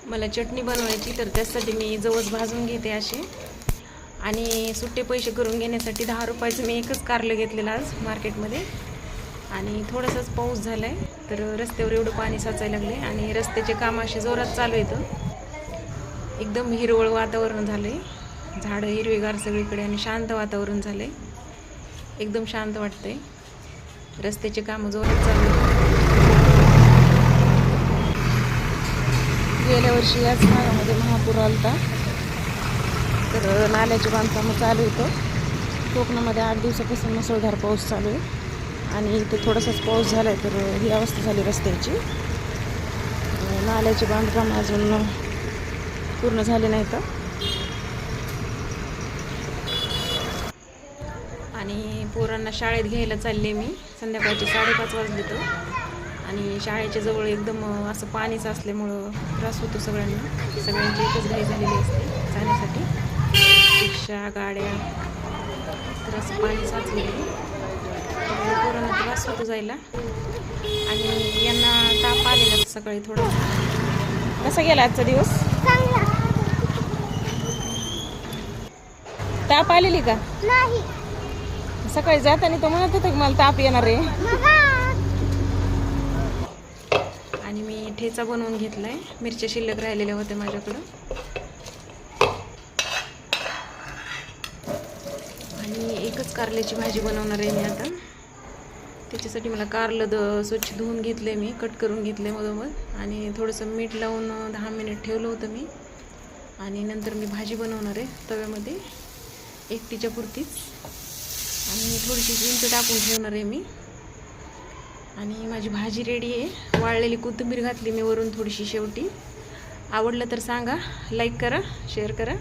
मला चटणी बनवायची, तर त्यासाठी मी जवस भाजून घेते असे. आणि सुट्टे पैसे करून घेण्यासाठी 10 रुपयाचं मी एकच कारलं घेतलेलं आज मार्केटमध्ये. आणि थोडासाच पाऊस झाला आहे, तर रस्त्यावर एवढं पाणी साचायला लागले आणि रस्त्याचे काम असे जोरात चालू येतं. एकदम हिरवळ वातावरण झालं आहे, झाडं हिरवीगार सगळीकडे आणि शांत वातावरण झालं आहे. एकदम शांत वाटतंय. रस्त्याचे कामं जोरात चालू आहेत. गेल्या वर्षी याच भागामध्ये महापूर आलता, तर नाल्याचे बांधकामं चालू होतं. कोकणामध्ये 8 दिवसापासून मुसळधार पाऊस चालू आहे आणि इथे थोडासाच पाऊस झाला आहे, तर ही अवस्था झाली रस्त्याची. नाल्याचे बांधकाम अजून पूर्ण झाले नाही तर. आणि पोरांना शाळेत घ्यायला चालले मी. संध्याकाळचे 5:30 वाजले तर. आणि शाळेच्या जवळ एकदम असं पाणीच असल्यामुळं त्रास होतो सगळ्यांना. सगळ्यांची एकच घाई झालेली असते जाण्यासाठी, रिक्षा गाड्या, तर असं पाणी साचलेलं. पोरांना त्रास होतो जायला आणि यांना ताप आलेला सकाळी थोडं. कसा गेला आजचा दिवस? ताप आलेली का? नाही. सकाळी जाताना तो म्हणत होता की मला ताप येणार आहे. आणि मी ठेचा बनवून घेतलाय. मिरच्या शिल्लक राहिलेल्या होत्या माझ्याकडं. आणि एकच कारल्याची भाजी बनवणार आहे मी आता. त्याच्यासाठी मला कारलं स्वच्छ धुवून घेतलंय, मी कट करून घेतलंय मधोमध आणि थोडंसं मीठ लावून 10 मिनिट ठेवलं होतं मी. आणि नंतर मी भाजी बनवणार आहे तव्यामध्ये एकटीच्या पुरतीच. आणि थोडीशी चिंच टाकून ठेवणार आहे मी. आणि माझी भाजी रेडी आहे. वाळलेली कोथिंबीर घातली मी वरून थोडीशी शेवटी. आवडलं तर सांगा, लाईक करा, शेअर करा.